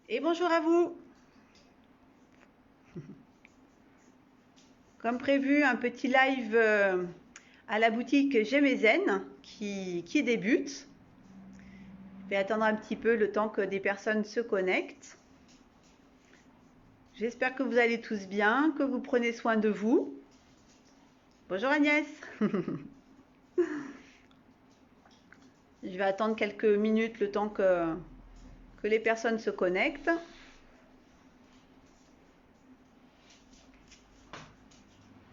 Et bonjour à vous. Comme prévu, un petit live à la boutique Gémézen qui débute. Je vais attendre un petit peu le temps que des personnes se connectent. J'espère que vous allez tous bien, que vous prenez soin de vous. Bonjour Agnès. Je vais attendre quelques minutes le temps que les personnes se connectent.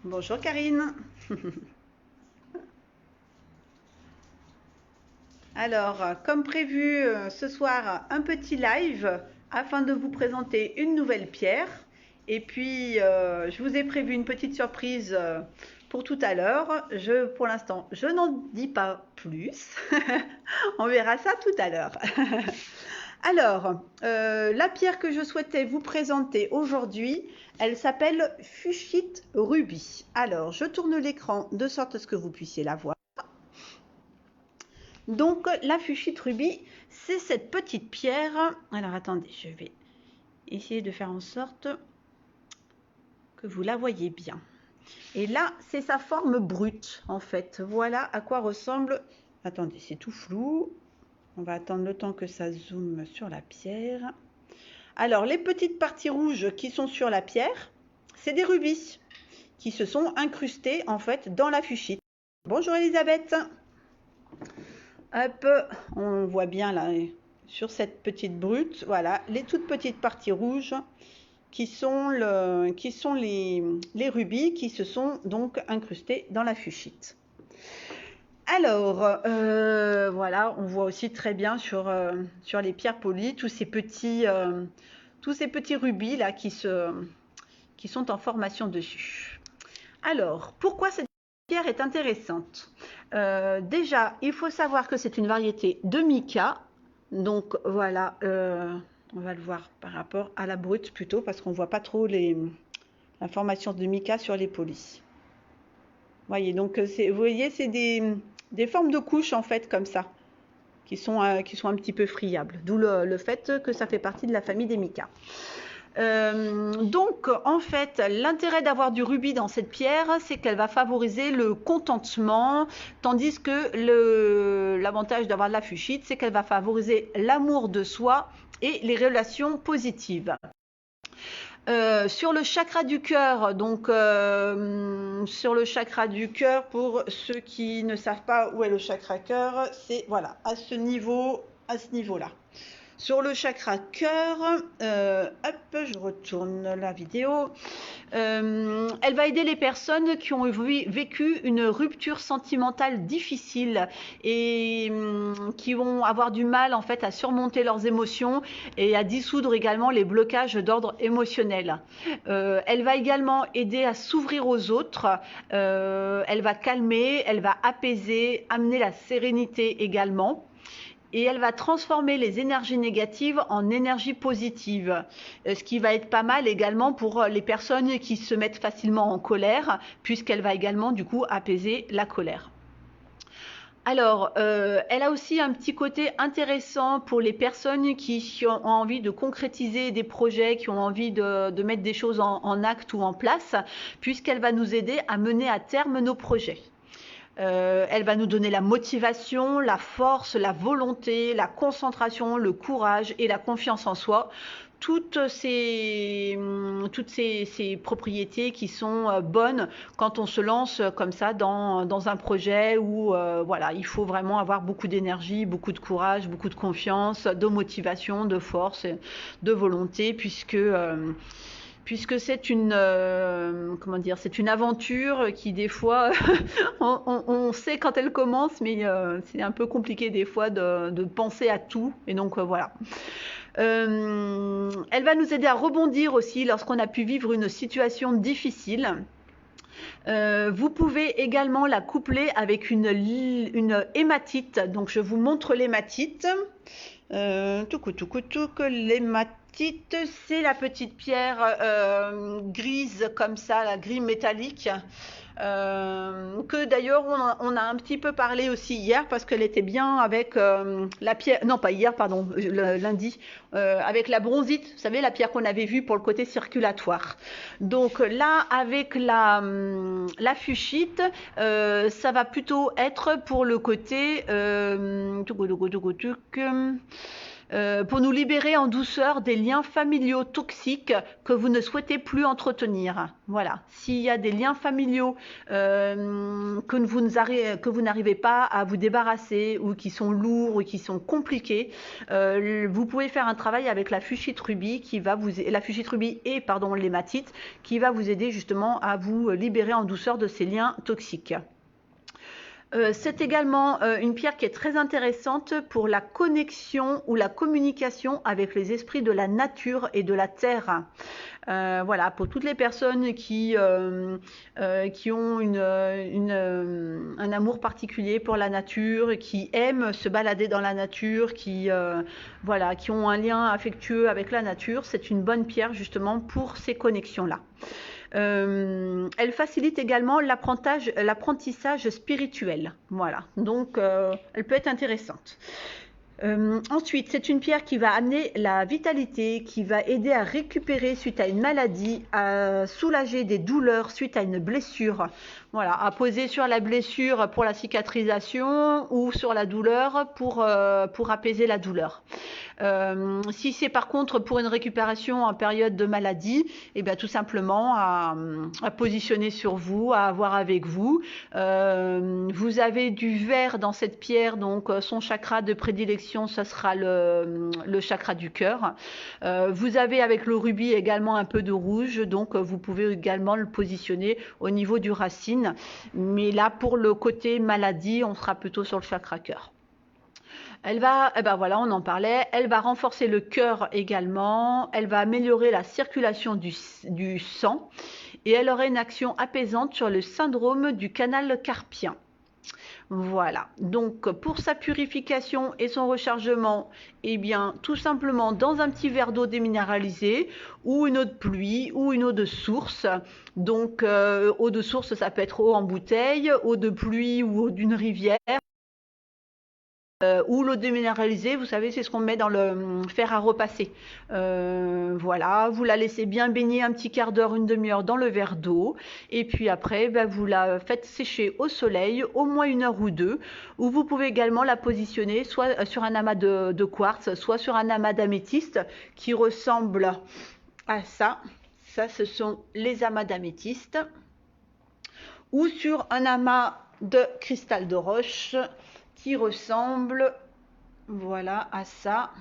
Bonjour Karine. Alors, comme prévu ce soir, un petit live afin de vous présenter une nouvelle pierre. Et puis, je vous ai prévu une petite surprise pour tout à l'heure. Pour l'instant, je n'en dis pas plus. On verra ça tout à l'heure. Alors, la pierre que je souhaitais vous présenter aujourd'hui, elle s'appelle Fuchsite Rubis. Alors, je tourne l'écran de sorte à ce que vous puissiez la voir. Donc la fuchsite rubis, c'est cette petite pierre. Alors attendez, je vais essayer de faire en sorte que vous la voyez bien. Et là, c'est sa forme brute en fait. Voilà à quoi ressemble. Attendez, c'est tout flou. On va attendre le temps que ça zoome sur la pierre. Alors les petites parties rouges qui sont sur la pierre, c'est des rubis qui se sont incrustés en fait dans la fuchsite. Bonjour Elisabeth. Hop, on voit bien là sur cette petite brute, voilà, les toutes petites parties rouges qui sont les rubis qui se sont donc incrustés dans la fuchsite. Alors, voilà, on voit aussi très bien sur les pierres polies tous ces petits rubis là qui sont en formation dessus. Alors, pourquoi cette pierre est intéressante? Déjà, il faut savoir que c'est une variété de mica. Donc voilà, on va le voir par rapport à la brute plutôt, parce qu'on ne voit pas trop la formation de mica sur les polis. Voyez, donc vous voyez, c'est des formes de couches en fait comme ça, qui sont un petit peu friables. D'où le fait que ça fait partie de la famille des mica. Donc en fait l'intérêt d'avoir du rubis dans cette pierre, c'est qu'elle va favoriser le contentement, tandis que l'avantage d'avoir de la fuchsite, c'est qu'elle va favoriser l'amour de soi et les relations positives. Sur le chakra du cœur, donc sur le chakra du cœur, pour ceux qui ne savent pas où est le chakra cœur, c'est voilà, à ce niveau-là. Sur le chakra cœur, hop, je retourne la vidéo. Elle va aider les personnes qui ont vécu une rupture sentimentale difficile et qui vont avoir du mal en fait à surmonter leurs émotions et à dissoudre également les blocages d'ordre émotionnel. Elle va également aider à s'ouvrir aux autres. Elle va calmer, elle va apaiser, amener la sérénité également. Et elle va transformer les énergies négatives en énergies positives, ce qui va être pas mal également pour les personnes qui se mettent facilement en colère, puisqu'elle va également du coup apaiser la colère. Alors, elle a aussi un petit côté intéressant pour les personnes qui ont envie de concrétiser des projets, qui ont envie de mettre des choses en acte ou en place, puisqu'elle va nous aider à mener à terme nos projets. Elle va nous donner la motivation, la force, la volonté, la concentration, le courage et la confiance en soi. Toutes ces propriétés qui sont bonnes quand on se lance comme ça dans un projet où voilà, il faut vraiment avoir beaucoup d'énergie, beaucoup de courage, beaucoup de confiance, de motivation, de force, de volonté, puisque c'est une c'est une aventure qui des fois on sait quand elle commence, mais c'est un peu compliqué des fois de penser à tout, et donc voilà. Elle va nous aider à rebondir aussi lorsqu'on a pu vivre une situation difficile. Vous pouvez également la coupler avec une hématite. Donc je vous montre l'hématite. L'hématite, c'est la petite pierre grise comme ça, la gris métallique. que d'ailleurs on a un petit peu parlé aussi hier parce qu'elle était bien avec la pierre, non pas hier, pardon, lundi, avec la bronzite, vous savez, la pierre qu'on avait vue pour le côté circulatoire. Donc là, avec la fuchsite, ça va plutôt être pour le côté pour nous libérer en douceur des liens familiaux toxiques que vous ne souhaitez plus entretenir. Voilà. S'il y a des liens familiaux que vous n'arrivez pas à vous débarrasser ou qui sont lourds ou qui sont compliqués, vous pouvez faire un travail avec la fuchsite rubis qui va la fuchsite rubis et pardon l'hématite qui va vous aider justement à vous libérer en douceur de ces liens toxiques. C'est également une pierre qui est très intéressante pour la connexion ou la communication avec les esprits de la nature et de la terre. Voilà, pour toutes les personnes qui ont un amour particulier pour la nature, qui aiment se balader dans la nature, voilà, qui ont un lien affectueux avec la nature, c'est une bonne pierre justement pour ces connexions-là. Elle facilite également l'apprentissage spirituel. Voilà, donc elle peut être intéressante. Ensuite, c'est une pierre qui va amener la vitalité, qui va aider à récupérer suite à une maladie, à soulager des douleurs suite à une blessure. Voilà, à poser sur la blessure pour la cicatrisation ou sur la douleur pour apaiser la douleur. Si c'est par contre pour une récupération en période de maladie, et bien tout simplement à positionner sur vous, à avoir avec vous. Vous avez du vert dans cette pierre, donc son chakra de prédilection, ce sera le chakra du cœur. Vous avez avec le rubis également un peu de rouge, donc vous pouvez également le positionner au niveau du racine. Mais là, pour le côté maladie, on sera plutôt sur le chakra cœur. Elle va, ben voilà, on en parlait, elle va renforcer le cœur également, elle va améliorer la circulation du sang et elle aurait une action apaisante sur le syndrome du canal carpien. Voilà, donc pour sa purification et son rechargement, eh bien tout simplement dans un petit verre d'eau déminéralisée ou une eau de pluie ou une eau de source. Donc eau de source, ça peut être eau en bouteille, eau de pluie ou eau d'une rivière. Ou l'eau déminéralisée, vous savez, c'est ce qu'on met dans le fer à repasser. Voilà, vous la laissez bien baigner un petit quart d'heure, une demi-heure dans le verre d'eau. Et puis après, ben, vous la faites sécher au soleil, au moins 1 heure ou 2. Ou vous pouvez également la positionner soit sur un amas de quartz, soit sur un amas d'améthyste qui ressemble à ça. Ça, ce sont les amas d'améthyste. Ou sur un amas de cristal de roche qui ressemble, voilà, à ça.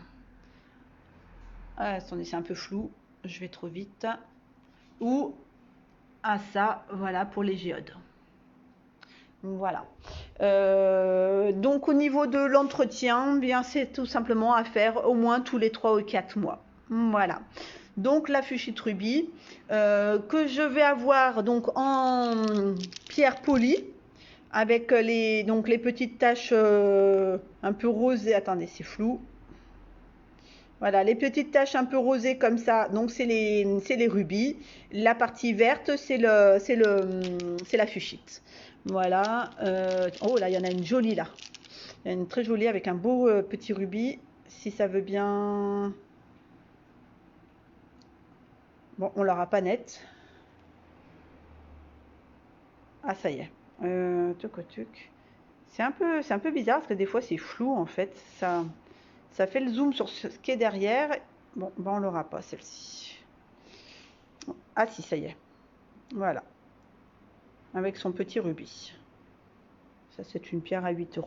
Attendez, c'est un peu flou, je vais trop vite. Ou à ça, voilà, pour les géodes. Voilà. Donc au niveau de l'entretien, bien c'est tout simplement à faire au moins tous les 3 ou 4 mois. Voilà. Donc la fuchsite rubis que je vais avoir donc en pierre polie. Avec les petites taches un peu rosées. Attendez, c'est flou. Voilà, les petites taches un peu rosées comme ça. Donc, c'est les rubis. La partie verte, c'est la fuchsite. Voilà. Oh, là, il y en a une jolie, là. Il y en a une très jolie avec un beau petit rubis. Si ça veut bien... Bon, on l'aura pas nette. Ah, ça y est. C'est un peu bizarre parce que des fois c'est flou en fait. Ça fait le zoom sur ce qui est derrière. Bon, ben on l'aura pas celle-ci. Ah si, ça y est. Voilà. Avec son petit rubis. Ça c'est une pierre à 8 €.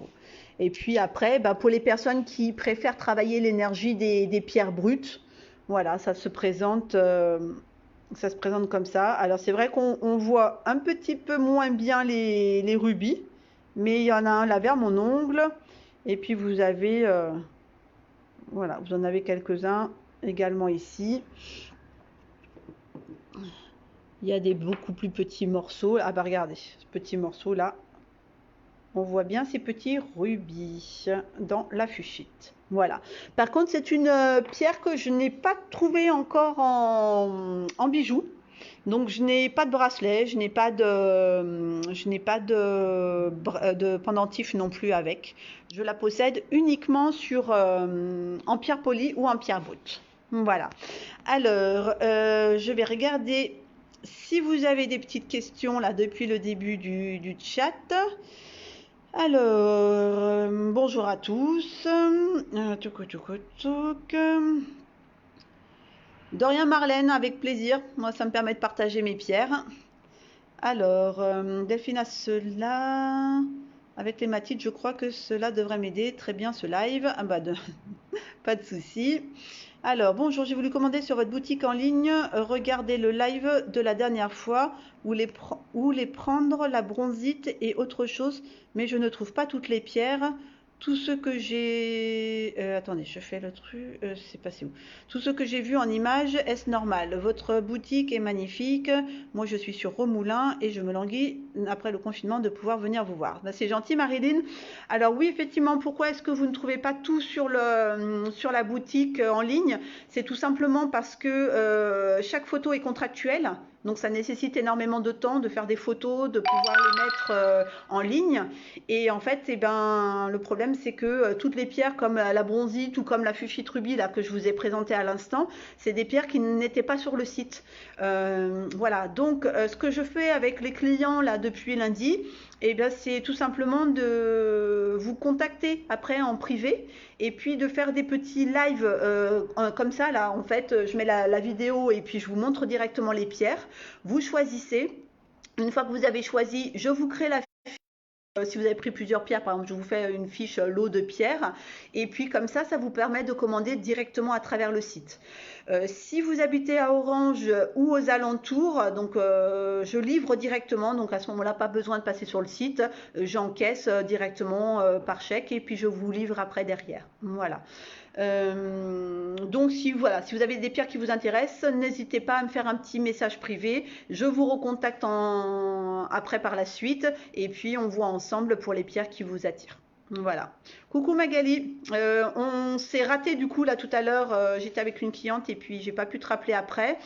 Et puis après, bah, pour les personnes qui préfèrent travailler l'énergie des pierres brutes, voilà, ça se présente comme ça. Alors c'est vrai qu'on voit un petit peu moins bien les rubis, mais il y en a un là vers mon ongle. Et puis vous avez, voilà, vous en avez quelques-uns également ici. Il y a des beaucoup plus petits morceaux. Ah bah regardez, ce petit morceau là. On voit bien ces petits rubis dans la fuchsite. Voilà. Par contre, c'est une pierre que je n'ai pas trouvée encore en bijoux. Donc je n'ai pas de bracelet, je n'ai pas de pendentif non plus avec. Je la possède uniquement en pierre polie ou en pierre brute. Voilà. Alors, je vais regarder si vous avez des petites questions là depuis le début du chat. Alors, bonjour à tous. Dorian Marlène, avec plaisir. Moi, ça me permet de partager mes pierres. Alors, Delphine a cela. Avec l'hématite, je crois que cela devrait m'aider. Très bien ce live. Ah bah, pas de souci. Alors, bonjour, j'ai voulu commander sur votre boutique en ligne. Regardez le live de la dernière fois où les prendre la bronzite et autre chose, mais je ne trouve pas toutes les pierres. Tout ce que j'ai... attendez, je fais le truc... c'est passé où? Tout ce que j'ai vu en image, est-ce normal? Votre boutique est magnifique. Moi, je suis sur Romoulin et je me languis, après le confinement, de pouvoir venir vous voir. Ben, c'est gentil, Marilyn. Alors oui, effectivement, pourquoi est-ce que vous ne trouvez pas tout sur la boutique en ligne? C'est tout simplement parce que chaque photo est contractuelle. Donc ça nécessite énormément de temps de faire des photos, de pouvoir les mettre en ligne. Et en fait, eh ben, le problème, c'est que toutes les pierres comme la bronzite ou comme la fuchsite rubis là, que je vous ai présentée à l'instant, c'est des pierres qui n'étaient pas sur le site. Voilà, donc ce que je fais avec les clients là depuis lundi, eh bien, c'est tout simplement de vous contacter après en privé et puis de faire des petits lives comme ça. Là, en fait, je mets la vidéo et puis je vous montre directement les pierres. Vous choisissez. Une fois que vous avez choisi, je vous crée la si vous avez pris plusieurs pierres, par exemple, je vous fais une fiche lot de pierres. Et puis comme ça vous permet de commander directement à travers le site. Si vous habitez à Orange ou aux alentours, donc je livre directement. Donc à ce moment-là, pas besoin de passer sur le site. J'encaisse directement par chèque et puis je vous livre après derrière. Voilà. Donc si vous avez des pierres qui vous intéressent, n'hésitez pas à me faire un petit message privé. Je vous recontacte après par la suite et puis on voit ensemble pour les pierres qui vous attirent. Voilà. Coucou Magali, on s'est raté du coup là tout à l'heure, j'étais avec une cliente et puis j'ai pas pu te rappeler après.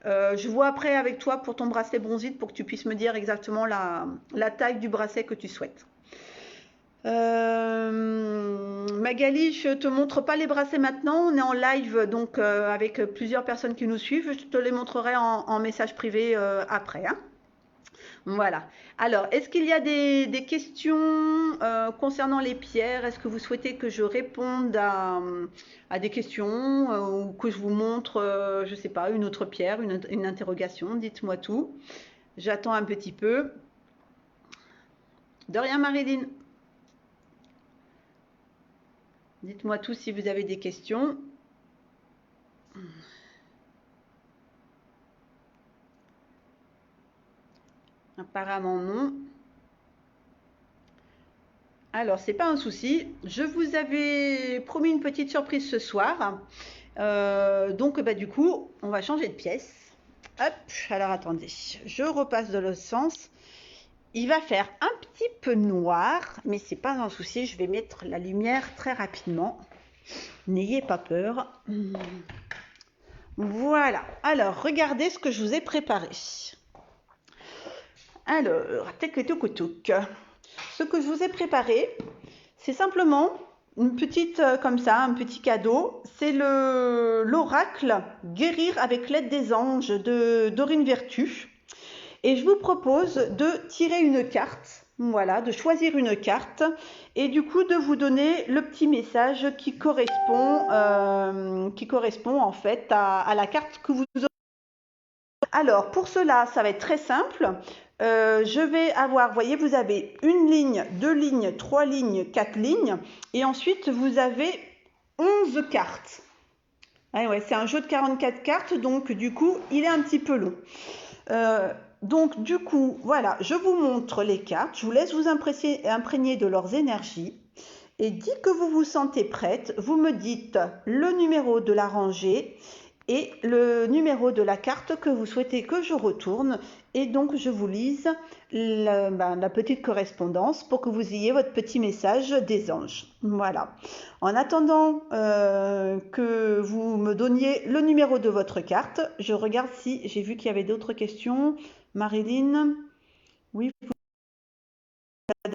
Je vois après avec toi pour ton bracelet bronzite pour que tu puisses me dire exactement la taille du bracelet que tu souhaites. Magali, je te montre pas les bracelets maintenant, on est en live donc avec plusieurs personnes qui nous suivent, je te les montrerai en message privé après. Hein. Voilà. Alors, est-ce qu'il y a des questions concernant les pierres? Est-ce que vous souhaitez que je réponde à des questions ou que je vous montre, je sais pas, une autre pierre, une interrogation? Dites-moi tout. J'attends un petit peu. De rien, Marilyn. Dites-moi tout si vous avez des questions. Apparemment non. Alors, c'est pas un souci. Je vous avais promis une petite surprise ce soir. Donc, bah, du coup, on va changer de pièce. Hop, alors attendez. Je repasse de l'autre sens. Il va faire un petit peu noir, mais c'est pas un souci. Je vais mettre la lumière très rapidement. N'ayez pas peur. Voilà. Alors, regardez ce que je vous ai préparé. Alors, ce que je vous ai préparé, c'est simplement une petite, comme ça, un petit cadeau. C'est l'oracle Guérir avec l'aide des anges de Dorine Vertu. Et je vous propose de tirer une carte, voilà, de choisir une carte et du coup de vous donner le petit message qui correspond en fait à la carte que vous aurez. Alors pour cela, ça va être très simple. Je vais avoir, vous voyez, vous avez une ligne, 2 lignes, 3 lignes, 4 lignes et ensuite vous avez 11 cartes. Ah ouais, c'est un jeu de 44 cartes, donc du coup, il est un petit peu long. Donc du coup, voilà, je vous montre les cartes, je vous laisse vous imprégner de leurs énergies et dès que vous vous sentez prête, vous me dites le numéro de la rangée et le numéro de la carte que vous souhaitez que je retourne. Et donc, je vous lise la petite correspondance pour que vous ayez votre petit message des anges. Voilà. En attendant que vous me donniez le numéro de votre carte, je regarde si j'ai vu qu'il y avait d'autres questions. Marilyn, oui, vous avez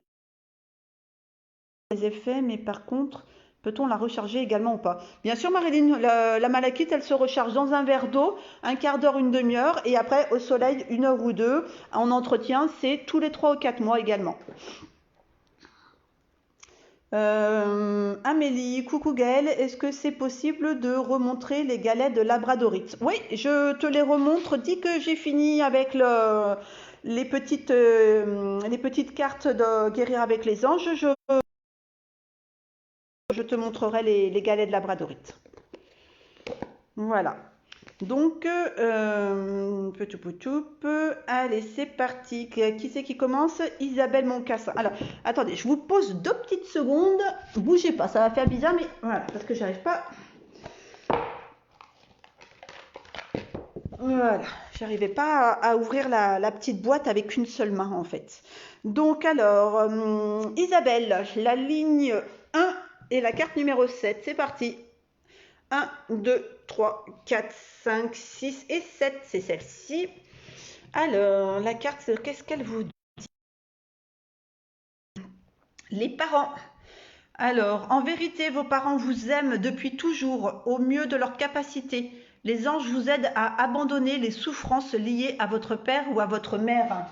des effets, mais par contre, peut-on la recharger également ou pas? Bien sûr, Marilyn, la malachite, elle se recharge dans un verre d'eau, un quart d'heure, une demi-heure, et après au soleil, 1 heure ou 2. En entretien, c'est tous les 3 ou 4 mois également. Amélie, coucou Gaëlle, est-ce que c'est possible de remontrer les galets de labradorite? Oui, je te les remontre dès que j'ai fini avec les petites cartes de guérir avec les anges. Je te montrerai les galets de labradorite. Voilà. Donc, allez, c'est parti. Qui c'est qui commence? Isabelle Moncassin. Alors, attendez, je vous pose 2 petites secondes. Bougez pas, ça va faire bizarre, mais voilà, parce que j'arrive pas. Voilà, j'arrivais pas à ouvrir la petite boîte avec une seule main en fait. Donc alors, Isabelle, la ligne 1 et la carte numéro 7, c'est parti. 1, 2, 3, 4, 5, 6 et 7, c'est celle-ci. Alors, la carte, qu'est-ce qu'elle vous dit? Les parents. Alors, en vérité, vos parents vous aiment depuis toujours, au mieux de leur capacité. Les anges vous aident à abandonner les souffrances liées à votre père ou à votre mère.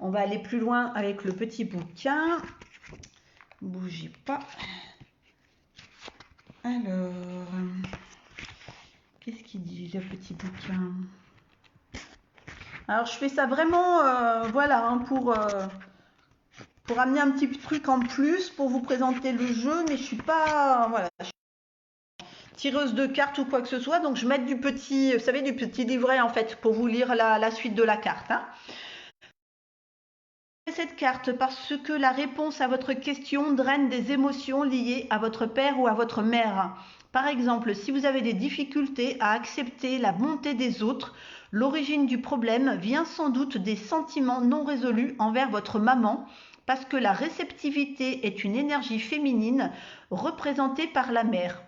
On va aller plus loin avec le petit bouquin. Bougez pas. Alors, qu'est-ce qu'il dit le petit bouquin? Alors, je fais ça vraiment, voilà, hein, pour amener un petit truc en plus, pour vous présenter le jeu, mais je suis pas, voilà, tireuse de cartes ou quoi que ce soit, donc je mets du petit, vous savez, du petit livret en fait, pour vous lire la suite de la carte. Hein. Cette carte parce que la réponse à votre question draine des émotions liées à votre père ou à votre mère. Par exemple, si vous avez des difficultés à accepter la bonté des autres, l'origine du problème vient sans doute des sentiments non résolus envers votre maman, parce que la réceptivité est une énergie féminine représentée par la mère.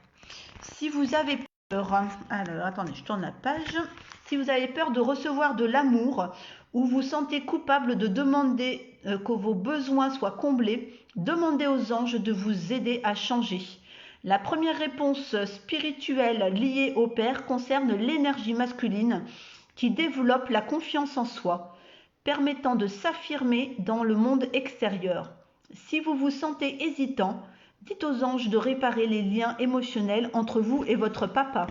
Si vous avez peur, alors attendez, je tourne la page. Si vous avez peur de recevoir de l'amour ou vous sentez coupable de demander que vos besoins soient comblés, demandez aux anges de vous aider à changer. La première réponse spirituelle liée au Père concerne l'énergie masculine qui développe la confiance en soi, permettant de s'affirmer dans le monde extérieur. Si vous vous sentez hésitant, dites aux anges de réparer les liens émotionnels entre vous et votre papa.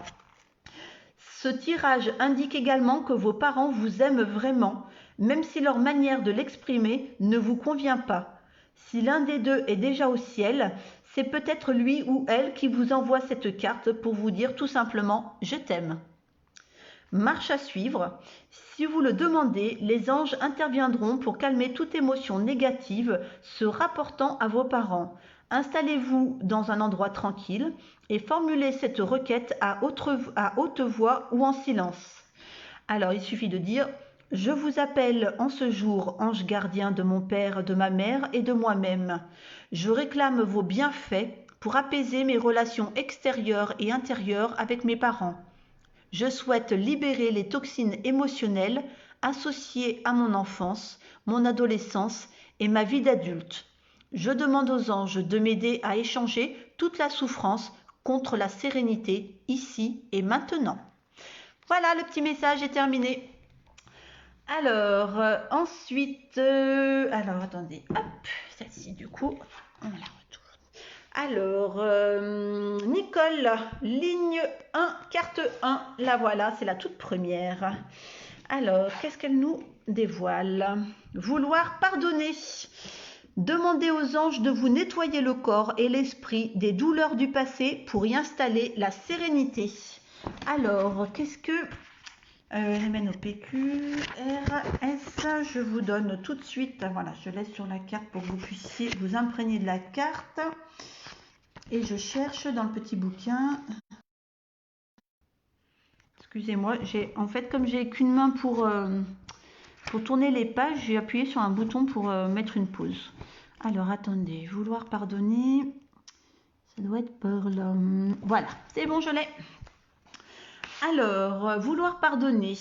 Ce tirage indique également que vos parents vous aiment vraiment, même si leur manière de l'exprimer ne vous convient pas. Si l'un des deux est déjà au ciel, c'est peut-être lui ou elle qui vous envoie cette carte pour vous dire tout simplement « Je t'aime ». Marche à suivre. Si vous le demandez, les anges interviendront pour calmer toute émotion négative se rapportant à vos parents. Installez-vous dans un endroit tranquille et formulez cette requête à haute voix ou en silence. Alors, il suffit de dire « Je vous appelle en ce jour, ange gardien de mon père, de ma mère et de moi-même. Je réclame vos bienfaits pour apaiser mes relations extérieures et intérieures avec mes parents. Je souhaite libérer les toxines émotionnelles associées à mon enfance, mon adolescence et ma vie d'adulte. Je demande aux anges de m'aider à échanger toute la souffrance contre la sérénité ici et maintenant. » Voilà, le petit message est terminé. Alors, ensuite, alors attendez, hop, celle-ci du coup, on la retourne. Alors, Nicole, ligne 1, carte 1, la voilà, c'est la toute première. Alors, qu'est-ce qu'elle nous dévoile? Vouloir pardonner. Demandez aux anges de vous nettoyer le corps et l'esprit des douleurs du passé pour y installer la sérénité. Alors, qu'est-ce que MNOPQ, RS, je vous donne tout de suite, voilà, je laisse sur la carte pour que vous puissiez vous imprégner de la carte. Et je cherche dans le petit bouquin. Excusez-moi, en fait, comme j'ai qu'une main pour tourner les pages, j'ai appuyé sur un bouton pour mettre une pause. Alors, attendez, vouloir pardonner, ça doit être par là. Voilà, c'est bon, je l'ai. Alors, vouloir pardonner.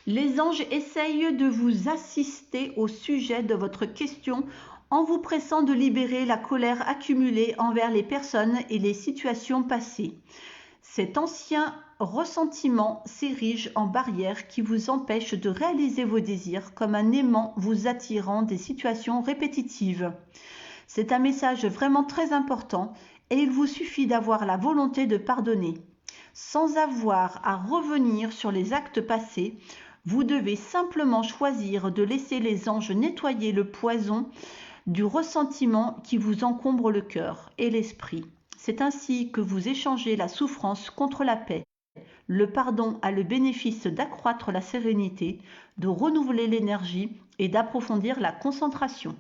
Les anges essayent de vous assister au sujet de votre question en vous pressant de libérer la colère accumulée envers les personnes et les situations passées. Cet ancien ressentiment s'érige en barrière qui vous empêche de réaliser vos désirs comme un aimant vous attirant des situations répétitives. C'est un message vraiment très important et il vous suffit d'avoir la volonté de pardonner. Sans avoir à revenir sur les actes passés, vous devez simplement choisir de laisser les anges nettoyer le poison du ressentiment qui vous encombre le cœur et l'esprit. C'est ainsi que vous échangez la souffrance contre la paix. Le pardon a le bénéfice d'accroître la sérénité, de renouveler l'énergie et d'approfondir la concentration.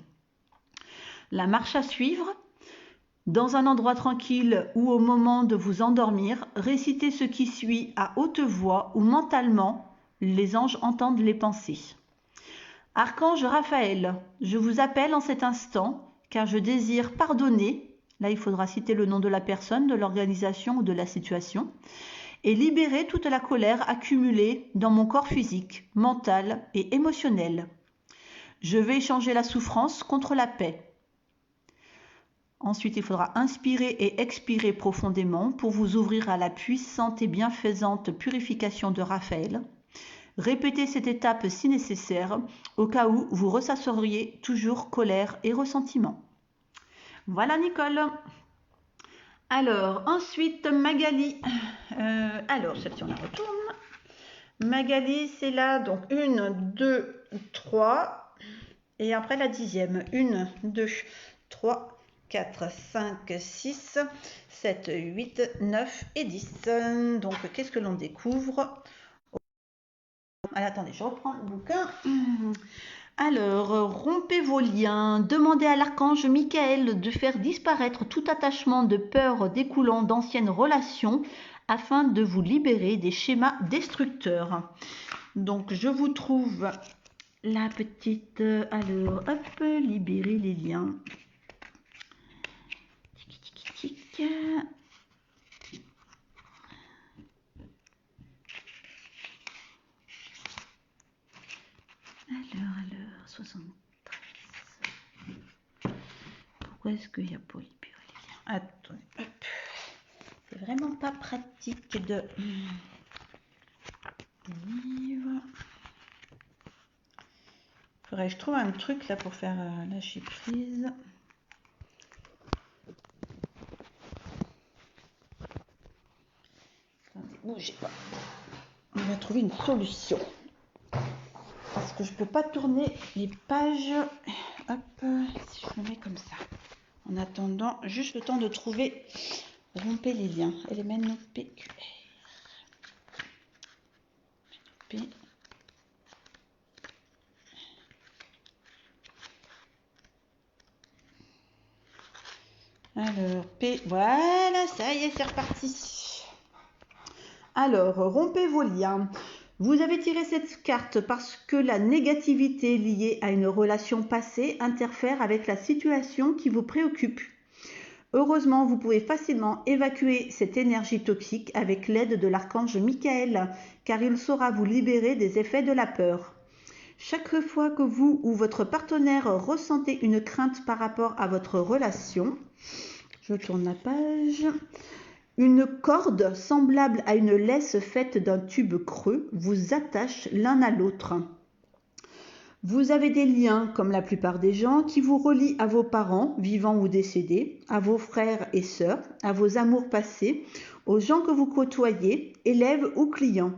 La marche à suivre. Dans un endroit tranquille ou au moment de vous endormir, récitez ce qui suit à haute voix ou mentalement, les anges entendent les pensées. Archange Raphaël, je vous appelle en cet instant car je désire pardonner, là il faudra citer le nom de la personne, de l'organisation ou de la situation, et libérer toute la colère accumulée dans mon corps physique, mental et émotionnel. Je vais échanger la souffrance contre la paix. Ensuite, il faudra inspirer et expirer profondément pour vous ouvrir à la puissante et bienfaisante purification de Raphaël. Répétez cette étape si nécessaire, au cas où vous ressasseriez toujours colère et ressentiment. Voilà Nicole. Alors, ensuite Magali. Alors, celle-ci on la retourne. Magali, c'est là, donc 1, 2, 3. Et après la 10e. 1, 2, 3. 4, 5, 6, 7, 8, 9 et 10. Donc, qu'est-ce que l'on découvre? Attendez, je reprends le bouquin. Alors, rompez vos liens. Demandez à l'archange Michael de faire disparaître tout attachement de peur découlant d'anciennes relations afin de vous libérer des schémas destructeurs. Donc, je vous trouve la petite... Alors, hop, libérer les liens. Alors, 73. Pourquoi est-ce qu'il n'y a pas libéré les liens? Attends, hop. C'est vraiment pas pratique de livre. Faudrait que je trouve un truc là pour faire lâcher prise. Attendez, bougez pas. On va trouver une solution. Parce que je peux pas tourner les pages. Hop, si je le mets comme ça. En attendant, juste le temps de trouver rompez les liens. Éléments PQR. P. Alors, P. Voilà, ça y est, c'est reparti. Alors, rompez vos liens. Vous avez tiré cette carte parce que la négativité liée à une relation passée interfère avec la situation qui vous préoccupe. Heureusement, vous pouvez facilement évacuer cette énergie toxique avec l'aide de l'archange Michael, car il saura vous libérer des effets de la peur. Chaque fois que vous ou votre partenaire ressentez une crainte par rapport à votre relation, je tourne la page... Une corde semblable à une laisse faite d'un tube creux vous attache l'un à l'autre. Vous avez des liens, comme la plupart des gens, qui vous relient à vos parents, vivants ou décédés, à vos frères et sœurs, à vos amours passés, aux gens que vous côtoyez, élèves ou clients,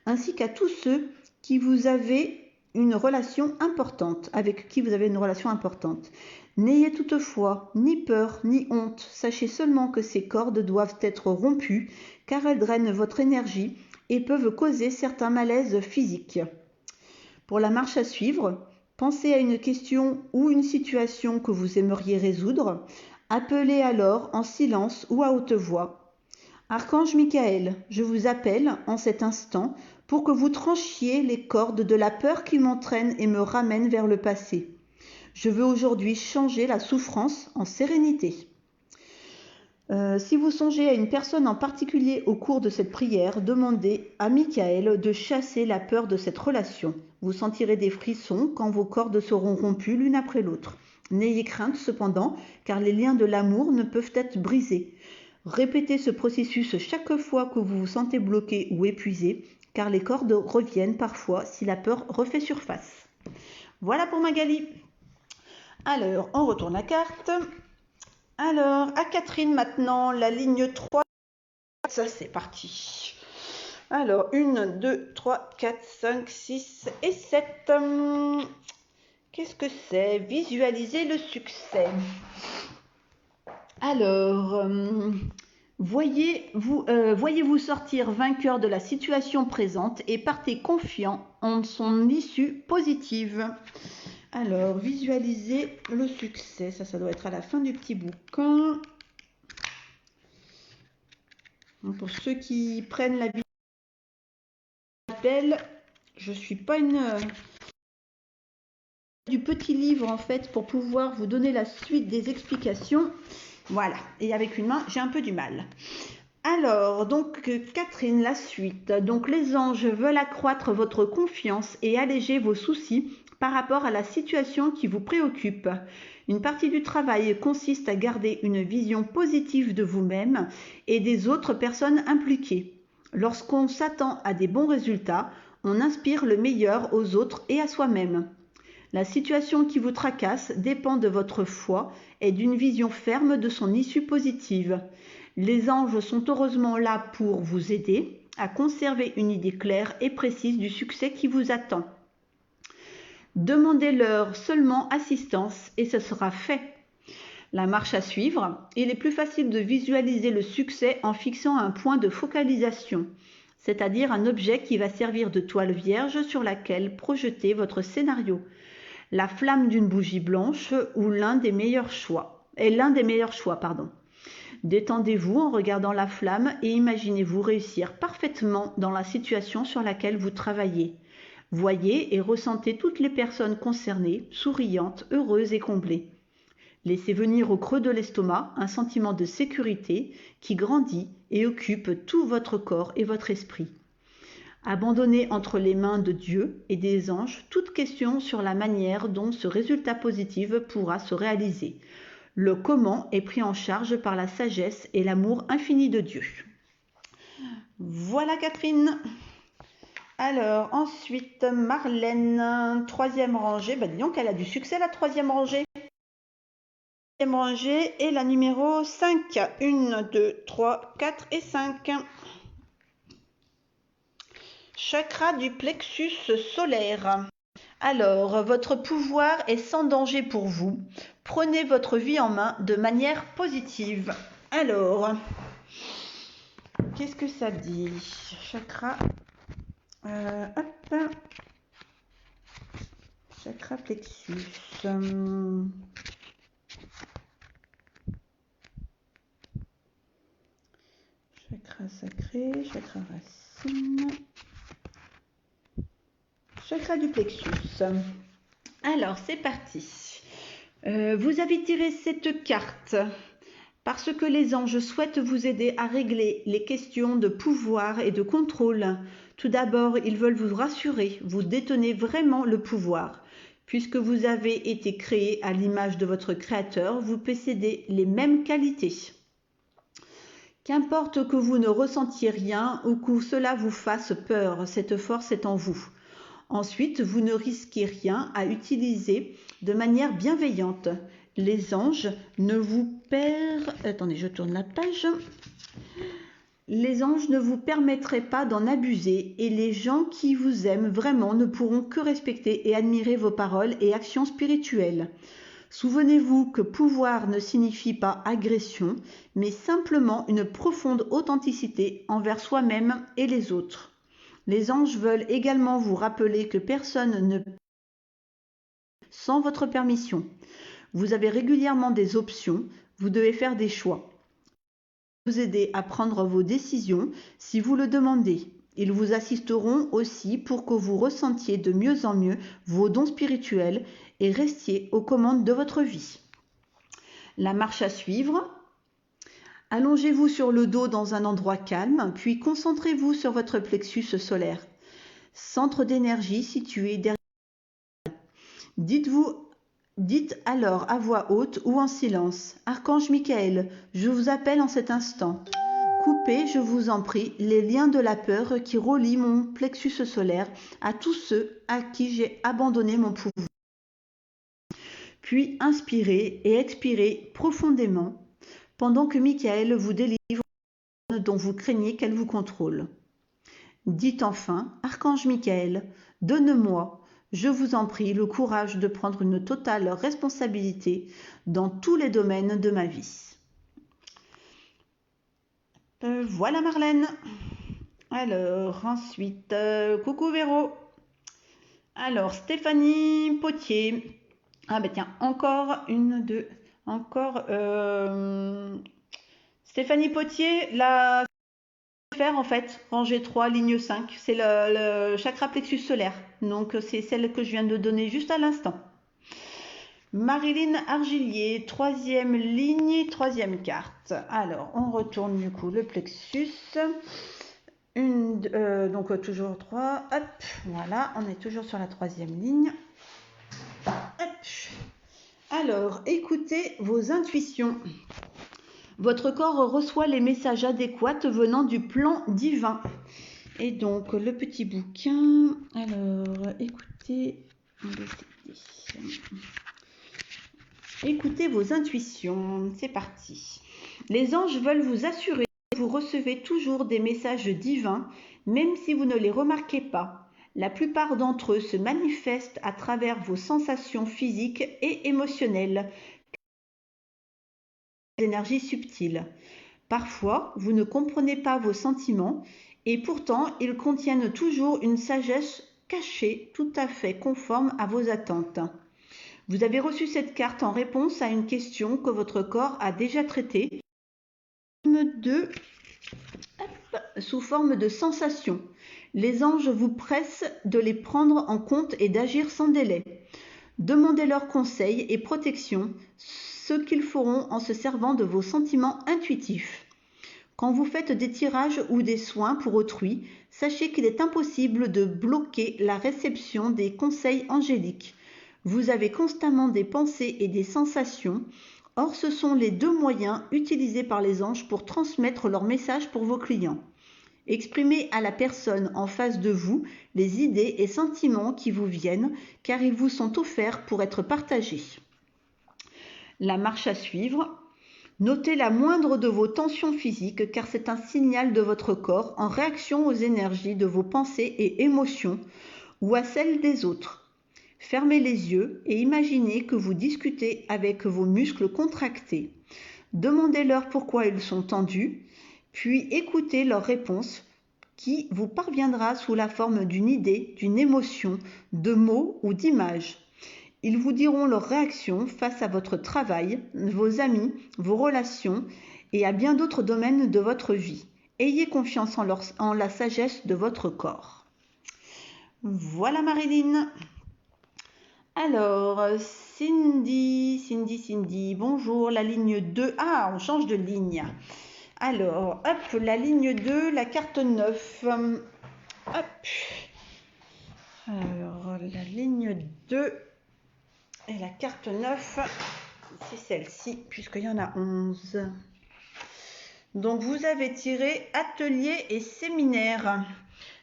ainsi qu'à tous ceux qui vous avez une relation importante, avec qui vous avez une relation importante. N'ayez toutefois ni peur ni honte, sachez seulement que ces cordes doivent être rompues car elles drainent votre énergie et peuvent causer certains malaises physiques. Pour la marche à suivre, pensez à une question ou une situation que vous aimeriez résoudre, appelez alors en silence ou à haute voix. Archange Michael, je vous appelle en cet instant pour que vous tranchiez les cordes de la peur qui m'entraîne et me ramène vers le passé. Je veux aujourd'hui changer la souffrance en sérénité. Si vous songez à une personne en particulier au cours de cette prière, demandez à Michael de chasser la peur de cette relation. Vous sentirez des frissons quand vos cordes seront rompues l'une après l'autre. N'ayez crainte cependant, car les liens de l'amour ne peuvent être brisés. Répétez ce processus chaque fois que vous vous sentez bloqué ou épuisé, car les cordes reviennent parfois si la peur refait surface. Voilà pour Magali. Alors, on retourne la carte. Alors, à Catherine maintenant, la ligne 3. Ça, c'est parti. Alors, 1, 2, 3, 4, 5, 6 et 7. Qu'est-ce que c'est? Visualiser le succès. Alors, voyez-vous sortir vainqueur de la situation présente et partez confiant en son issue positive. Alors, visualiser le succès. Ça doit être à la fin du petit bouquin. Pour ceux qui prennent la belle, je ne suis pas du petit livre en fait pour pouvoir vous donner la suite des explications. Voilà, et avec une main, j'ai un peu du mal. Alors, donc Catherine, la suite. Donc les anges veulent accroître votre confiance et alléger vos soucis par rapport à la situation qui vous préoccupe. Une partie du travail consiste à garder une vision positive de vous-même et des autres personnes impliquées. Lorsqu'on s'attend à des bons résultats, on inspire le meilleur aux autres et à soi-même. La situation qui vous tracasse dépend de votre foi et d'une vision ferme de son issue positive. Les anges sont heureusement là pour vous aider à conserver une idée claire et précise du succès qui vous attend. Demandez-leur seulement assistance et ce sera fait. La marche à suivre, il est plus facile de visualiser le succès en fixant un point de focalisation, c'est-à-dire un objet qui va servir de toile vierge sur laquelle projeter votre scénario. La flamme d'une bougie blanche ou l'un des meilleurs choix. Détendez-vous en regardant la flamme et imaginez-vous réussir parfaitement dans la situation sur laquelle vous travaillez. Voyez et ressentez toutes les personnes concernées, souriantes, heureuses et comblées. Laissez venir au creux de l'estomac un sentiment de sécurité qui grandit et occupe tout votre corps et votre esprit. Abandonnez entre les mains de Dieu et des anges toute question sur la manière dont ce résultat positif pourra se réaliser. Le comment est pris en charge par la sagesse et l'amour infini de Dieu. Voilà Catherine. Alors ensuite Marlène, troisième rangée. Dis donc elle a du succès la troisième rangée. Troisième rangée et la numéro 5. 1, 2, 3, 4 et 5. Chakra du plexus solaire. Alors, votre pouvoir est sans danger pour vous. Prenez votre vie en main de manière positive. Alors, qu'est-ce que ça dit? Chakra. Chakra plexus. Chakra sacré, chakra racine. Chakra du plexus. Alors, c'est parti. Vous avez tiré cette carte parce que les anges souhaitent vous aider à régler les questions de pouvoir et de contrôle. Tout d'abord, ils veulent vous rassurer, vous détenez vraiment le pouvoir. Puisque vous avez été créé à l'image de votre créateur, vous possédez les mêmes qualités. Qu'importe que vous ne ressentiez rien ou que cela vous fasse peur, cette force est en vous. Ensuite, vous ne risquez rien à utiliser de manière bienveillante. Les anges ne vous Attendez, je tourne la page. Les anges ne vous permettraient pas d'en abuser et les gens qui vous aiment vraiment ne pourront que respecter et admirer vos paroles et actions spirituelles. Souvenez-vous que pouvoir ne signifie pas agression, mais simplement une profonde authenticité envers soi-même et les autres. Les anges veulent également vous rappeler que personne ne peut sans votre permission. Vous avez régulièrement des options, vous devez faire des choix. vous aider à prendre vos décisions si vous le demandez. Ils vous assisteront aussi pour que vous ressentiez de mieux en mieux vos dons spirituels et restiez aux commandes de votre vie. La marche à suivre. Allongez-vous sur le dos dans un endroit calme, puis concentrez-vous sur votre plexus solaire, centre d'énergie situé derrière. Dites alors à voix haute ou en silence: Archange Michael, je vous appelle en cet instant. Coupez, je vous en prie, les liens de la peur qui relient mon plexus solaire à tous ceux à qui j'ai abandonné mon pouvoir. Puis inspirez et expirez profondément pendant que Michael vous délivre dont vous craignez qu'elle vous contrôle. Dites enfin: Archange Michael, donne-moi, je vous en prie, le courage de prendre une totale responsabilité dans tous les domaines de ma vie. Voilà Marlène. Alors, ensuite, coucou Véro. Alors, Stéphanie Potier. Ah ben tiens, encore une, deux, encore... Stéphanie Potier, la faire en fait, rangée 3, ligne 5, c'est le chakra plexus solaire. Donc c'est celle que je viens de donner juste à l'instant. Marilyn Argilier, 3e ligne, 3e carte. Alors, on retourne du coup le plexus. Donc toujours 3, hop, voilà, on est toujours sur la 3e ligne. Hop. Alors, écoutez vos intuitions. Votre corps reçoit les messages adéquats venant du plan divin. Et donc, le petit bouquin. Alors, écoutez vos intuitions. C'est parti. Les anges veulent vous assurer que vous recevez toujours des messages divins, même si vous ne les remarquez pas. La plupart d'entre eux se manifestent à travers vos sensations physiques et émotionnelles, des énergies subtiles. Parfois, vous ne comprenez pas vos sentiments et pourtant, ils contiennent toujours une sagesse cachée tout à fait conforme à vos attentes. Vous avez reçu cette carte en réponse à une question que votre corps a déjà traitée sous forme de sensations. Les anges vous pressent de les prendre en compte et d'agir sans délai. Demandez leurs conseils et protection, ce qu'ils feront en se servant de vos sentiments intuitifs. Quand vous faites des tirages ou des soins pour autrui, sachez qu'il est impossible de bloquer la réception des conseils angéliques. Vous avez constamment des pensées et des sensations. Or, ce sont les deux moyens utilisés par les anges pour transmettre leurs messages pour vos clients. Exprimez à la personne en face de vous les idées et sentiments qui vous viennent, car ils vous sont offerts pour être partagés. La marche à suivre. Notez la moindre de vos tensions physiques, car c'est un signal de votre corps en réaction aux énergies de vos pensées et émotions ou à celles des autres. Fermez les yeux et imaginez que vous discutez avec vos muscles contractés. Demandez-leur pourquoi ils sont tendus, puis écoutez leur réponse qui vous parviendra sous la forme d'une idée, d'une émotion, de mots ou d'images. Ils vous diront leur réaction face à votre travail, vos amis, vos relations et à bien d'autres domaines de votre vie. Ayez confiance en la sagesse de votre corps. Voilà Marilyn. Alors, Cindy, bonjour, la ligne 2. Ah, on change de ligne. Alors, hop, la ligne 2, la carte 9. Hop. Alors, la ligne 2 et la carte 9, c'est celle-ci, puisqu'il y en a 11. Donc, vous avez tiré atelier et séminaire.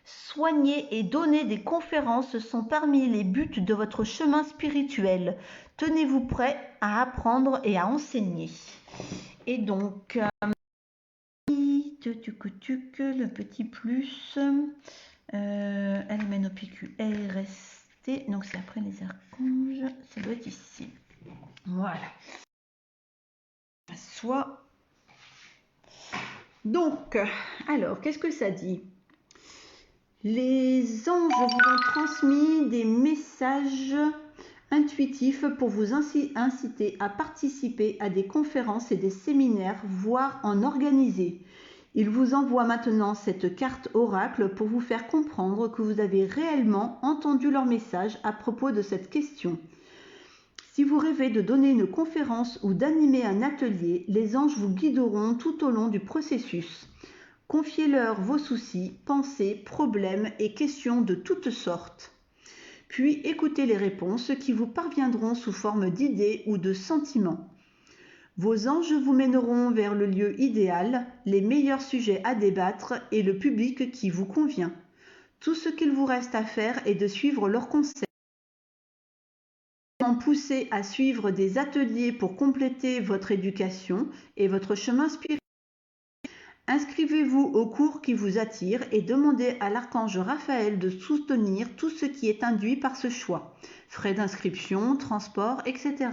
Soigner et donner des conférences sont parmi les buts de votre chemin spirituel. Tenez-vous prêt à apprendre et à enseigner. Et donc, le petit plus, elle mène au PQ, elle est restée. Donc, c'est après les archanges, ça doit être ici. Voilà. Soit. Donc, alors, qu'est-ce que ça dit ? Les anges vous ont transmis des messages intuitif pour vous inciter à participer à des conférences et des séminaires, voire en organiser. Il vous envoie maintenant cette carte oracle pour vous faire comprendre que vous avez réellement entendu leur message à propos de cette question. Si vous rêvez de donner une conférence ou d'animer un atelier, les anges vous guideront tout au long du processus. Confiez-leur vos soucis, pensées, problèmes et questions de toutes sortes. Puis écoutez les réponses qui vous parviendront sous forme d'idées ou de sentiments. Vos anges vous mèneront vers le lieu idéal, les meilleurs sujets à débattre et le public qui vous convient. Tout ce qu'il vous reste à faire est de suivre leurs conseils. Poussez à suivre des ateliers pour compléter votre éducation et votre chemin spirituel. Inscrivez-vous aux cours qui vous attirent et demandez à l'archange Raphaël de soutenir tout ce qui est induit par ce choix. Frais d'inscription, transport, etc.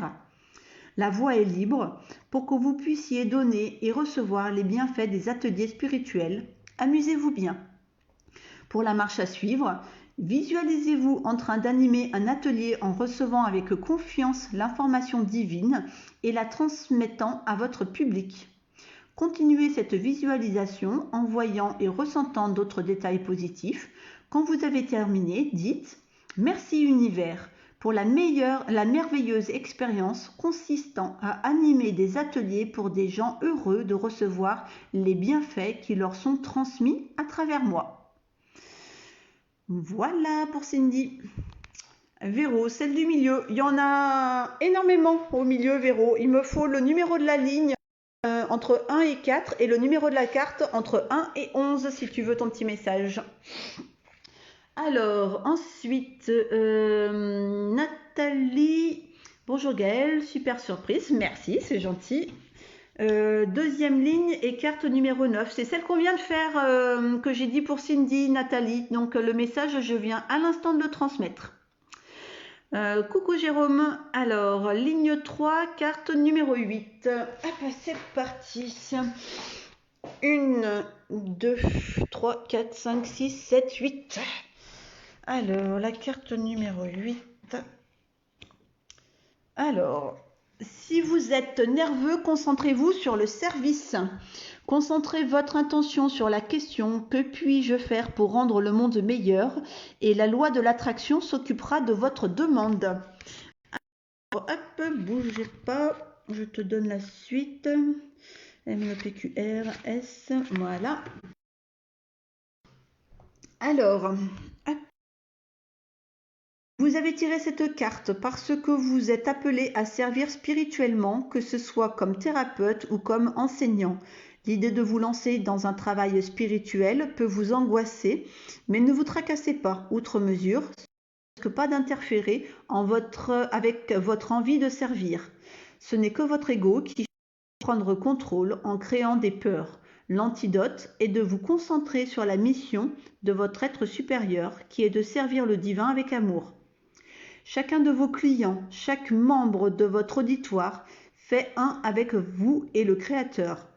La voie est libre pour que vous puissiez donner et recevoir les bienfaits des ateliers spirituels. Amusez-vous bien. Pour la marche à suivre, visualisez-vous en train d'animer un atelier en recevant avec confiance l'information divine et la transmettant à votre public. Continuez cette visualisation en voyant et ressentant d'autres détails positifs. Quand vous avez terminé, dites « Merci univers » pour la merveilleuse expérience consistant à animer des ateliers pour des gens heureux de recevoir les bienfaits qui leur sont transmis à travers moi. Voilà pour Cindy. Véro, celle du milieu. Il y en a énormément au milieu, Véro. Il me faut le numéro de la ligne entre 1 et 4 et le numéro de la carte entre 1 et 11 si tu veux ton petit message. Alors, ensuite, Nathalie. Bonjour Gaëlle, super surprise, merci, c'est gentil. Deuxième ligne et carte numéro 9. C'est celle qu'on vient de faire, que j'ai dit pour Cindy, Nathalie. Donc le message, je viens à l'instant de le transmettre. Coucou Jérôme. Alors, ligne 3, carte numéro 8. Hop, c'est parti. 1, 2, 3, 4, 5, 6, 7, 8. Alors, la carte numéro 8. Alors, si vous êtes nerveux, concentrez-vous sur le service. Concentrez votre intention sur la question « Que puis-je faire pour rendre le monde meilleur ?» et la loi de l'attraction s'occupera de votre demande. Alors, hop, bougez pas, je te donne la suite. M-E-P-Q-R-S, voilà. Alors, hop. Vous avez tiré cette carte parce que vous êtes appelé à servir spirituellement, que ce soit comme thérapeute ou comme enseignant. L'idée de vous lancer dans un travail spirituel peut vous angoisser, mais ne vous tracassez pas, outre mesure, ne risque pas d'interférer avec votre envie de servir. Ce n'est que votre ego qui cherche à prendre contrôle en créant des peurs. L'antidote est de vous concentrer sur la mission de votre être supérieur, qui est de servir le divin avec amour. Chacun de vos clients, chaque membre de votre auditoire fait un avec vous et le Créateur.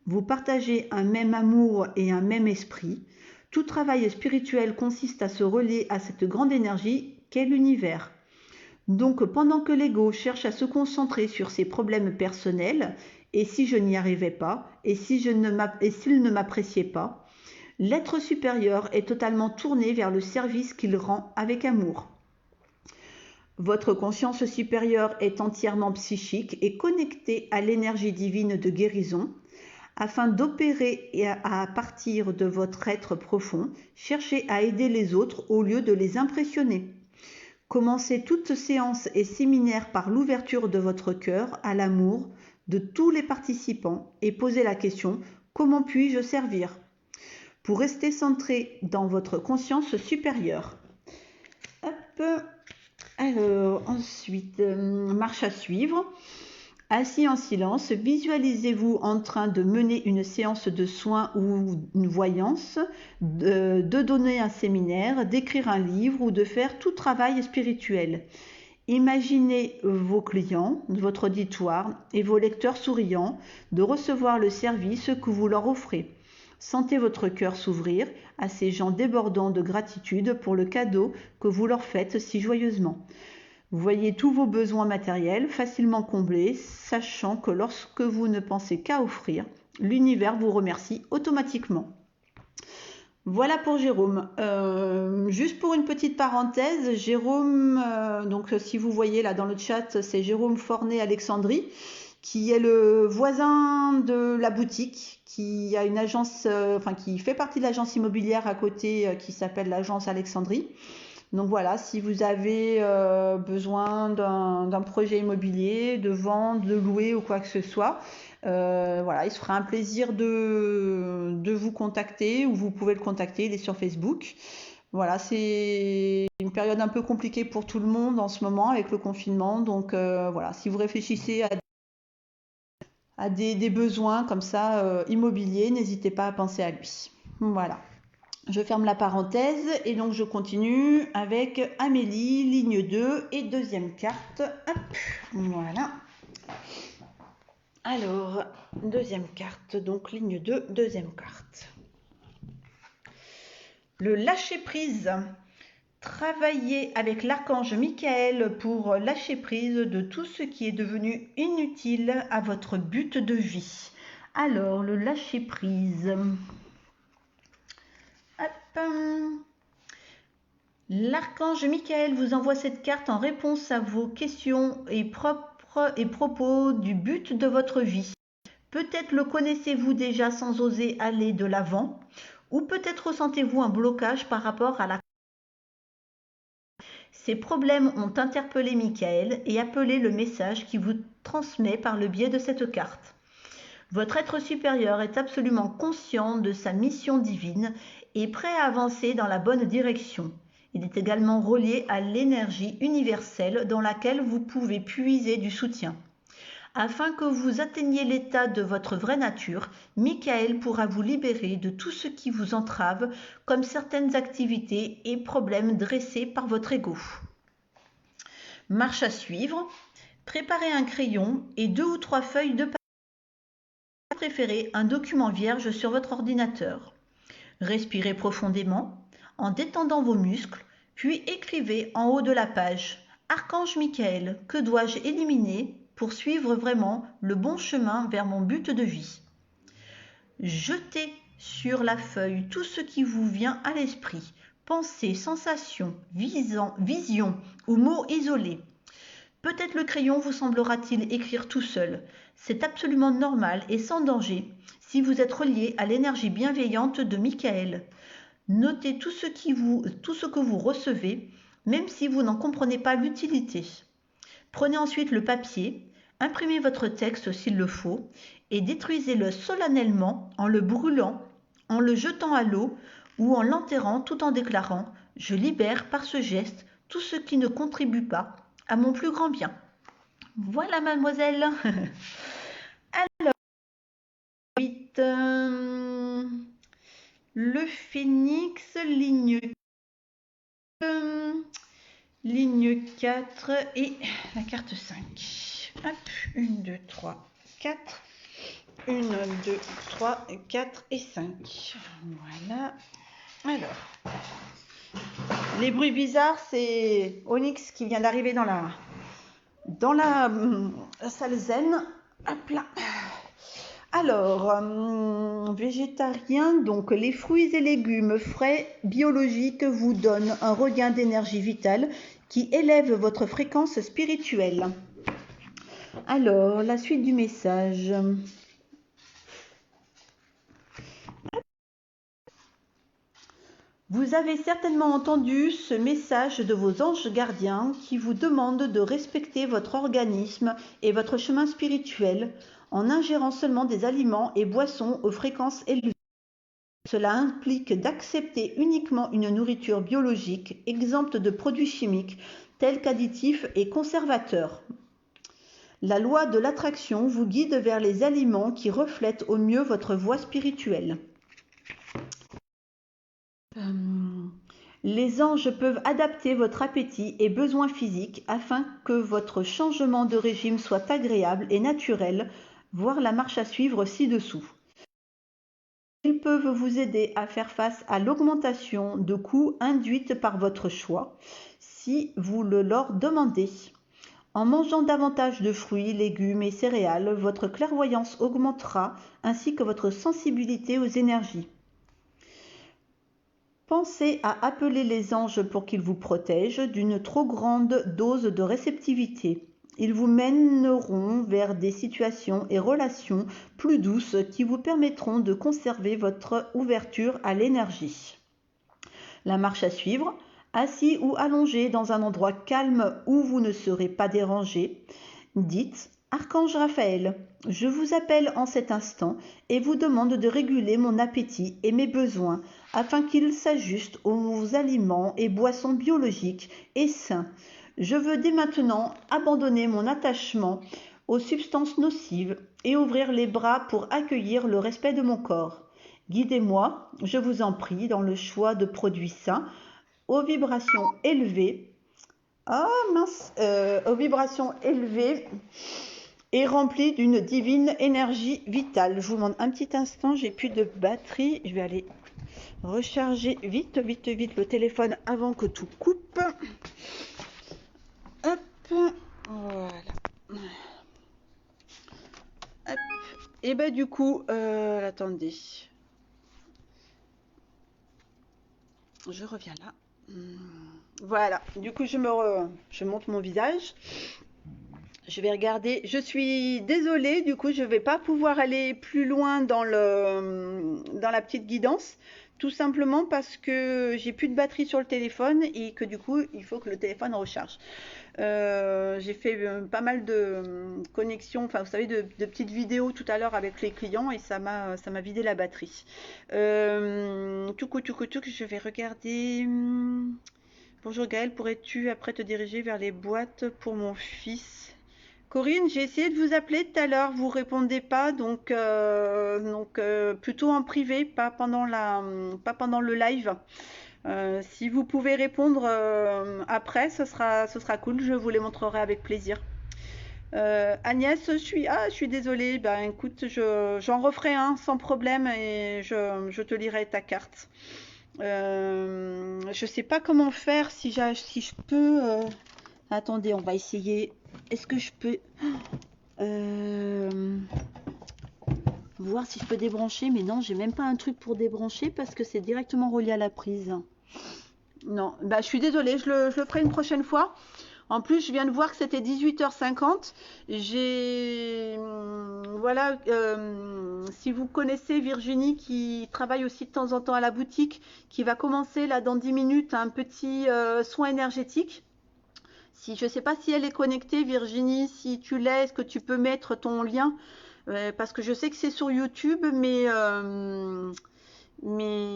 Vous partagez un même amour et un même esprit. Tout travail spirituel consiste à se relier à cette grande énergie qu'est l'univers. Donc, pendant que l'ego cherche à se concentrer sur ses problèmes personnels, et si je n'y arrivais pas, et s'il ne m'appréciait pas, l'être supérieur est totalement tourné vers le service qu'il rend avec amour. Votre conscience supérieure est entièrement psychique et connectée à l'énergie divine de guérison. Afin d'opérer à partir de votre être profond, cherchez à aider les autres au lieu de les impressionner. Commencez toute séance et séminaire par l'ouverture de votre cœur à l'amour de tous les participants et posez la question « Comment puis-je servir ?» pour rester centré dans votre conscience supérieure. Hop. Alors, ensuite, marche à suivre. Assis en silence, visualisez-vous en train de mener une séance de soins ou une voyance, de donner un séminaire, d'écrire un livre ou de faire tout travail spirituel. Imaginez vos clients, votre auditoire et vos lecteurs souriants de recevoir le service que vous leur offrez. Sentez votre cœur s'ouvrir à ces gens débordants de gratitude pour le cadeau que vous leur faites si joyeusement. Vous voyez tous vos besoins matériels facilement comblés, sachant que lorsque vous ne pensez qu'à offrir, l'univers vous remercie automatiquement. Voilà pour Jérôme. Juste pour une petite parenthèse, Jérôme, donc si vous voyez là dans le chat, c'est Jérôme Fornet-Alexandrie, qui est le voisin de la boutique, qui a une agence, qui fait partie de l'agence immobilière à côté, qui s'appelle l'agence Alexandrie. Donc voilà, si vous avez besoin d'un projet immobilier, de vendre, de louer ou quoi que ce soit, voilà, il se fera un plaisir de vous contacter, ou vous pouvez le contacter, il est sur Facebook. Voilà, c'est une période un peu compliquée pour tout le monde en ce moment avec le confinement. Donc voilà, si vous réfléchissez à des besoins comme ça immobiliers, n'hésitez pas à penser à lui. Voilà. Je ferme la parenthèse et donc je continue avec Amélie, ligne 2 et deuxième carte. Hop, voilà. Alors, deuxième carte, donc ligne 2, deuxième carte. Le lâcher-prise. Travaillez avec l'archange Michael pour lâcher prise de tout ce qui est devenu inutile à votre but de vie. Alors, le lâcher-prise. Hop. L'archange Michael vous envoie cette carte en réponse à vos questions et propos du but de votre vie. Peut-être le connaissez-vous déjà sans oser aller de l'avant, ou peut-être ressentez-vous un blocage par rapport à la... Ces problèmes ont interpellé Michael et appelé le message qui vous transmet par le biais de cette carte. Votre être supérieur est absolument conscient de sa mission divine et prêt à avancer dans la bonne direction. Il est également relié à l'énergie universelle dans laquelle vous pouvez puiser du soutien. Afin que vous atteigniez l'état de votre vraie nature, Michael pourra vous libérer de tout ce qui vous entrave, comme certaines activités et problèmes dressés par votre ego. Marche à suivre. Préparez un crayon et 2 ou 3 feuilles de papier. Préférez un document vierge sur votre ordinateur. Respirez profondément en détendant vos muscles, puis écrivez en haut de la page « Archange Michael, que dois-je éliminer pour suivre vraiment le bon chemin vers mon but de vie ?» Jetez sur la feuille tout ce qui vous vient à l'esprit, pensées, sensations, visions ou mots isolés. Peut-être le crayon vous semblera-t-il écrire tout seul. C'est absolument normal et sans danger si vous êtes relié à l'énergie bienveillante de Michael. Notez tout ce que vous recevez, même si vous n'en comprenez pas l'utilité. Prenez ensuite le papier, imprimez votre texte s'il le faut, et détruisez-le solennellement en le brûlant, en le jetant à l'eau ou en l'enterrant tout en déclarant « Je libère par ce geste tout ce qui ne contribue pas à mon plus grand bien. » Voilà, mademoiselle. Alors, 8, le phénix, ligne 4 et la carte 5. Hop, 1, 2, 3, 4. 1, 2, 3, 4 et 5. Voilà. Alors, les bruits bizarres, c'est Onyx qui vient d'arriver dans la salle zen. Hop là. Alors, végétarien, donc les fruits et légumes frais biologiques vous donnent un regain d'énergie vitale qui élève votre fréquence spirituelle. Alors, la suite du message. Vous avez certainement entendu ce message de vos anges gardiens qui vous demandent de respecter votre organisme et votre chemin spirituel en ingérant seulement des aliments et boissons aux fréquences élevées. Cela implique d'accepter uniquement une nourriture biologique exempte de produits chimiques tels qu'additifs et conservateurs. La loi de l'attraction vous guide vers les aliments qui reflètent au mieux votre voie spirituelle. Les anges peuvent adapter votre appétit et besoins physiques afin que votre changement de régime soit agréable et naturel, voir la marche à suivre ci-dessous. Ils peuvent vous aider à faire face à l'augmentation de coûts induite par votre choix, si vous le leur demandez. En mangeant davantage de fruits, légumes et céréales, votre clairvoyance augmentera, ainsi que votre sensibilité aux énergies. Pensez à appeler les anges pour qu'ils vous protègent d'une trop grande dose de réceptivité. Ils vous mèneront vers des situations et relations plus douces qui vous permettront de conserver votre ouverture à l'énergie. La marche à suivre, assis ou allongé dans un endroit calme où vous ne serez pas dérangé. Dites « Archange Raphaël, je vous appelle en cet instant et vous demande de réguler mon appétit et mes besoins afin qu'ils s'ajustent aux aliments et boissons biologiques et sains. Je veux dès maintenant abandonner mon attachement aux substances nocives et ouvrir les bras pour accueillir le respect de mon corps. Guidez-moi, je vous en prie, dans le choix de produits sains, aux vibrations élevées. Aux vibrations élevées et rempli d'une divine énergie vitale. Je vous demande un petit instant, j'ai plus de batterie. Je vais aller recharger vite le téléphone avant que tout coupe. Hop, voilà. Hop. Et ben du coup, attendez. Je reviens là. Voilà, du coup je monte mon visage. Je vais regarder. Je suis désolée, du coup, je ne vais pas pouvoir aller plus loin dans la petite guidance. Tout simplement parce que j'ai plus de batterie sur le téléphone et que du coup, il faut que le téléphone recharge. J'ai fait pas mal de connexions, enfin, vous savez, de petites vidéos tout à l'heure avec les clients et ça m'a vidé la batterie. Je vais regarder. Bonjour Gaëlle, pourrais-tu après te diriger vers les boîtes pour mon fils ? Corinne, j'ai essayé de vous appeler tout à l'heure, vous répondez pas, donc plutôt en privé, pas pendant le live. Si vous pouvez répondre après, ce sera cool, je vous les montrerai avec plaisir. Agnès, je suis désolée, ben écoute, j'en referai un sans problème et je te lirai ta carte. Je sais pas comment faire, si je peux... Attendez, on va essayer. Est-ce que je peux voir si je peux débrancher? Mais non, j'ai même pas un truc pour débrancher parce que c'est directement relié à la prise. Non, bah je suis désolée, je le ferai une prochaine fois. En plus, je viens de voir que c'était 18h50. Voilà, si vous connaissez Virginie qui travaille aussi de temps en temps à la boutique, qui va commencer là dans 10 minutes un petit soin énergétique. Je ne sais pas si elle est connectée, Virginie, si tu l'es, est-ce que tu peux mettre ton lien? Parce que je sais que c'est sur YouTube, mais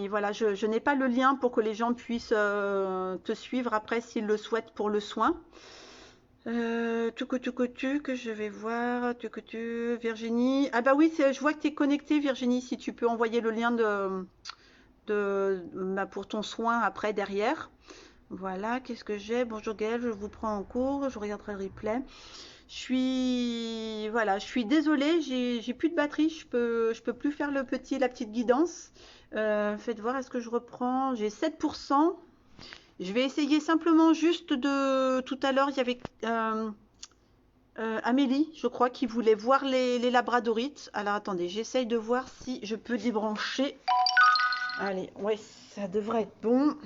voilà, je n'ai pas le lien pour que les gens puissent te suivre après s'ils le souhaitent pour le soin. Que je vais voir. Virginie. Ah bah oui, je vois que tu es connectée, Virginie, si tu peux envoyer le lien pour ton soin après derrière. Voilà, qu'est-ce que j'ai? Bonjour Gaëlle, je vous prends en cours, je regarderai le replay. Je suis désolée, j'ai plus de batterie, je peux plus faire la petite guidance. Faites voir, est-ce que je reprends? J'ai 7%. Je vais essayer simplement juste tout à l'heure, il y avait Amélie, je crois, qui voulait voir les labradorites. Alors attendez, j'essaye de voir si je peux débrancher. Allez, ouais, ça devrait être bon.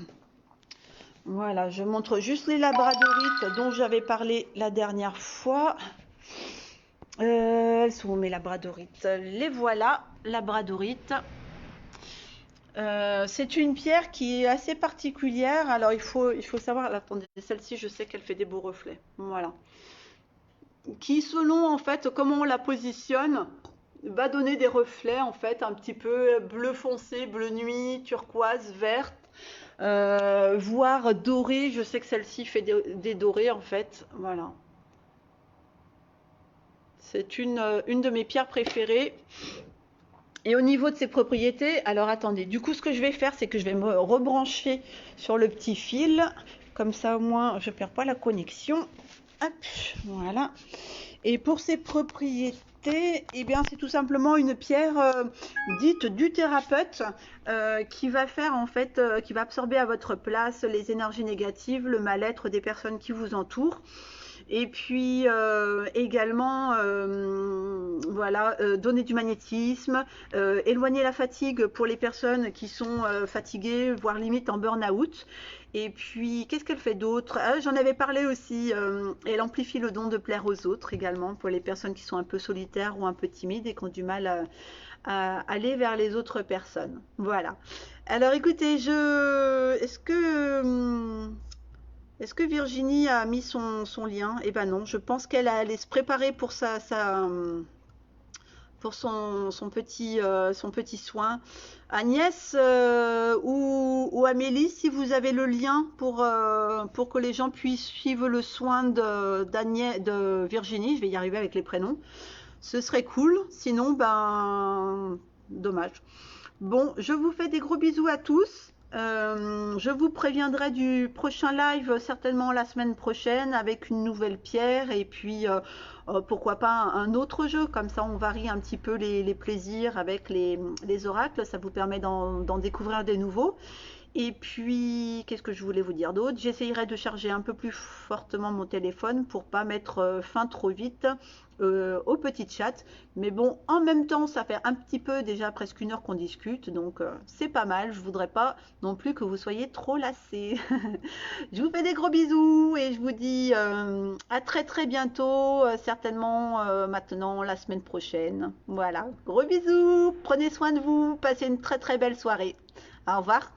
Voilà, je montre juste les labradorites dont j'avais parlé la dernière fois. Elles sont où mes labradorites? Les voilà, labradorites. C'est une pierre qui est assez particulière. Alors il faut savoir, attendez, celle-ci, je sais qu'elle fait des beaux reflets. Voilà. Qui, selon en fait comment on la positionne, va donner des reflets en fait un petit peu bleu foncé, bleu nuit, turquoise, verte. Voire doré, je sais que celle-ci fait des dorés en fait, voilà. C'est une de mes pierres préférées. Et au niveau de ses propriétés, alors attendez, du coup ce que je vais faire, c'est que je vais me rebrancher sur le petit fil, comme ça au moins je ne perds pas la connexion. Hop, voilà. Et pour ses propriétés, écoutez, eh bien, c'est tout simplement une pierre dite du thérapeute qui va faire en fait, qui va absorber à votre place les énergies négatives, le mal-être des personnes qui vous entourent. Et puis également, voilà, donner du magnétisme, éloigner la fatigue pour les personnes qui sont fatiguées, voire limite en burn-out. Et puis, qu'est-ce qu'elle fait d'autre? J'en avais parlé aussi, elle amplifie le don de plaire aux autres également, pour les personnes qui sont un peu solitaires ou un peu timides et qui ont du mal à aller vers les autres personnes. Voilà. Alors écoutez, est-ce que Virginie a mis son lien? Eh ben non, je pense qu'elle allait se préparer pour pour son petit soin. Agnès ou Amélie, si vous avez le lien pour que les gens puissent suivre le soin de Virginie, je vais y arriver avec les prénoms, ce serait cool. Sinon, ben, dommage. Bon, je vous fais des gros bisous à tous. Je vous préviendrai du prochain live certainement la semaine prochaine avec une nouvelle pierre et puis pourquoi pas un autre jeu. Comme ça, on varie un petit peu les plaisirs avec les oracles. Ça vous permet d'en découvrir des nouveaux. Et puis, qu'est-ce que je voulais vous dire d'autre? J'essayerai de charger un peu plus fortement mon téléphone pour pas mettre fin trop vite au petit chat. Mais bon, en même temps, ça fait un petit peu, déjà presque 1 heure qu'on discute, donc c'est pas mal. Je voudrais pas non plus que vous soyez trop lassés. Je vous fais des gros bisous et je vous dis à très très bientôt, certainement maintenant la semaine prochaine. Voilà, gros bisous, prenez soin de vous, passez une très très belle soirée. Au revoir.